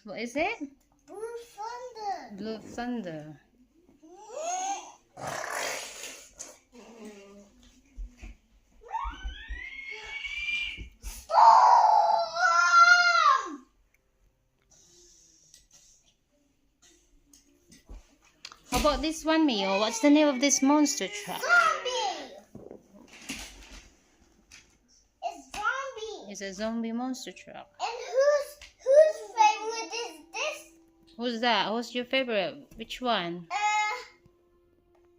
What is it? Blue thunder. Blue thunder. How about this one, Mio? What's the name of this monster truck? Zombie. It's zombie. It's a zombie monster truck. And whose favorite is this? Who's that? Who's your favorite? Which one?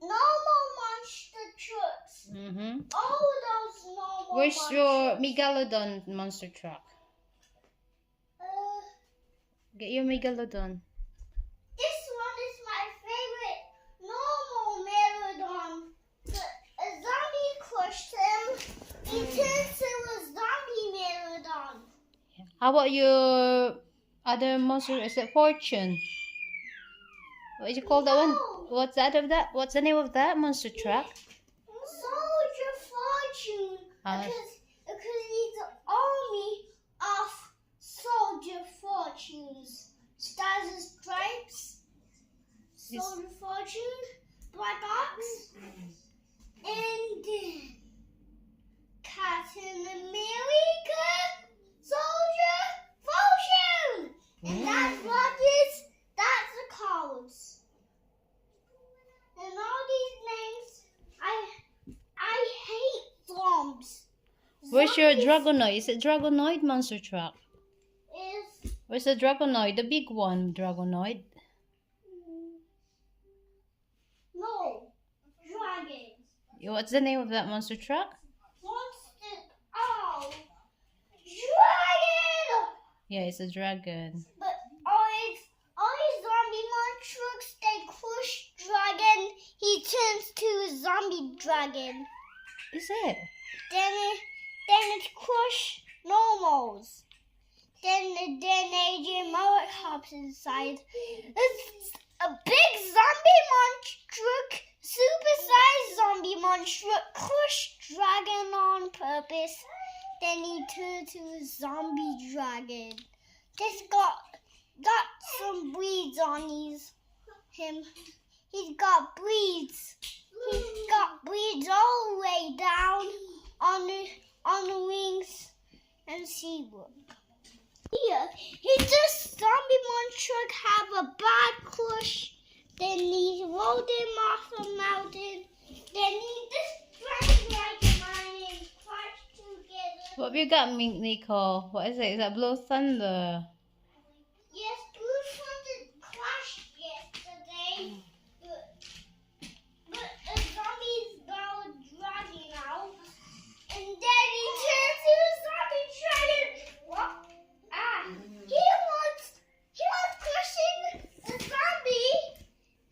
Normal monster trucks. All those normal. Where's monster your Megalodon monster truck? Get your Megalodon. This one is my favorite. Normal Megalodon. A zombie crushed him. He turns to a zombie Megalodon. How about your other monster? Is it Fortune? What is it called? That one? What's that of that? What's the name of that monster truck? Soldier Fortune. Because he's an army of Soldier Fortunes. Stars and Stripes. Soldier Fortune. Black Ox. And then Captain America. Soldier Fortune. And that's the codes. And all these names, I hate zombies. Where's your Dragonoid? Is it Dragonoid monster truck? Is Where's the Dragonoid? The big one, Dragonoid. no dragon. What's the name of that monster truck? Dragon. Yeah, it's a dragon. But all these zombie monsters, they crush dragon. He turns to a zombie dragon. Is it? Then it crush normals. Then Agent Mullet hops inside. It's a big zombie monster, super-sized zombie monster, crush dragon on purpose. Then he turned to a zombie dragon. This got some bleeds on him. He's got bleeds. He's got bleeds all the way down on the wings and seaward. Here, this zombie monster have a bad crush. Then he rolled him off a mountain. Then he just dragged like mine and crashed together. What have you got, Nico? What is it? Is that Blue Thunder? Yes, Blue Thunder crashed yesterday. But a zombie's about dragging out. And then he turns to a zombie dragon. What? He was crushing the zombie.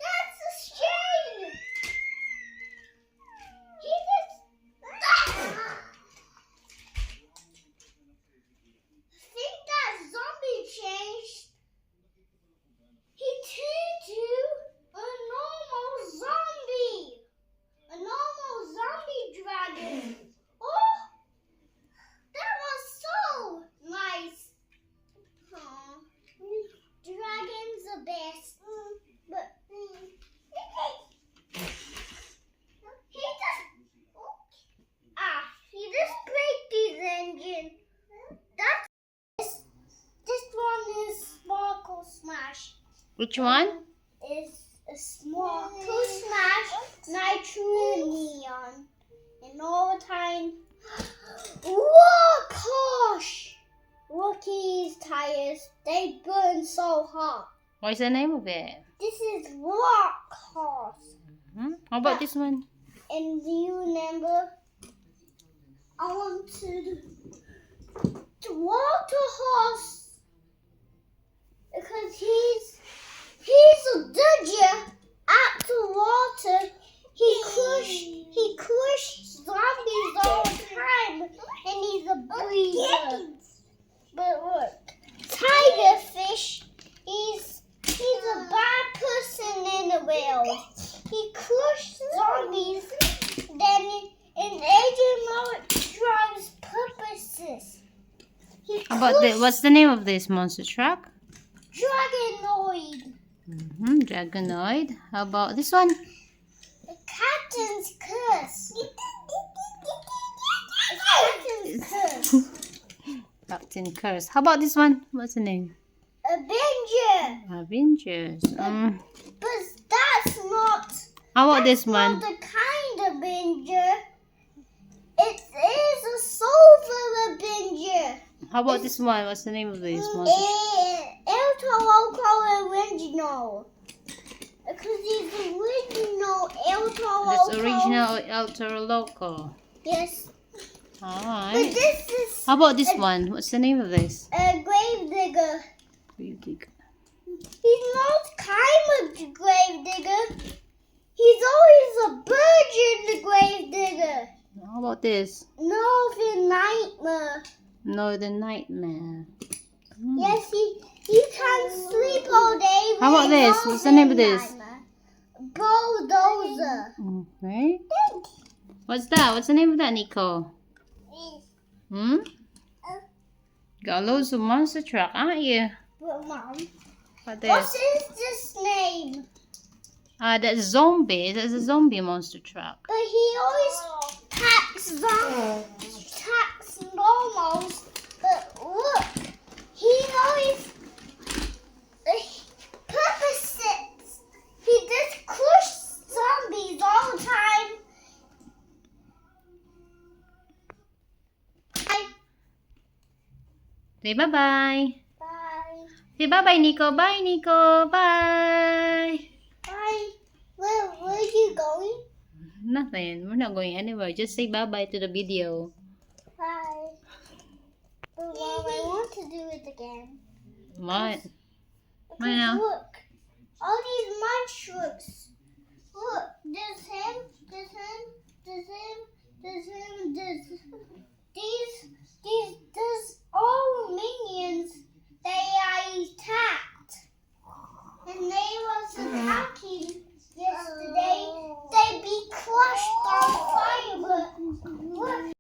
That's a shame. He just think that zombie changed. He turned to a normal zombie. A normal zombie dragon. Oh, that was so nice. Dragons are best. But he just break his engine. This one is Sparkle Smash. Which one? Is a Sparkle Smash Nitro Neon. And all the time. Whoa, gosh! Look at his tires. They burn so hot. What's the name of it? This is Rock Horse. How about this one? And do you remember? I wanted to water horse because he's a dodger at the water. He crushes zombies all the time, and he's a breeder. But look, Tiger Fish, he's a bad person in the world. He crushed zombies, then in Agent Mullet drives purposes. What's the name of this monster truck? Dragonoid. Dragonoid. How about this one? The Captain's Curse. The Captain's Curse. Captain Curse. How about this one? What's the name? Avenger. Avengers. But that's not. How about this Not one? the kind of Avenger. It is a silver Avenger. How about this one? What's the name of this monster? Elto Loco Original. Because he's original Elto That's Loco. original Ultra Loco. Yes. But Alright. this is How about this one? What's the name of this? a grave digger. Grave He's not kind of grave digger. He's always a virgin grave digger. How about this? Northern Nightmare. Northern Nightmare. Yes, he can sleep all day. How about with this? What's the name of Northern this? Nightmare. Bulldozer. Okay. What's that? What's the name of that, Nico? Got loads of monster truck, aren't you? But Mom, What what this? is this name? That's zombie. That's a zombie monster truck. But he always attacks normals. But look, he always purposes. He just crushes zombies all the time. Say bye-bye. Bye. Say bye-bye, Nico. Bye, Nico. Bye. Bye. Where are you going? Nothing. We're not going anywhere. Just say bye-bye to the video. Bye. But Mom, I want to do it again. What? Because Why now? look, all these mushrooms. Look, there's him, there's him, there's him, there's him, there's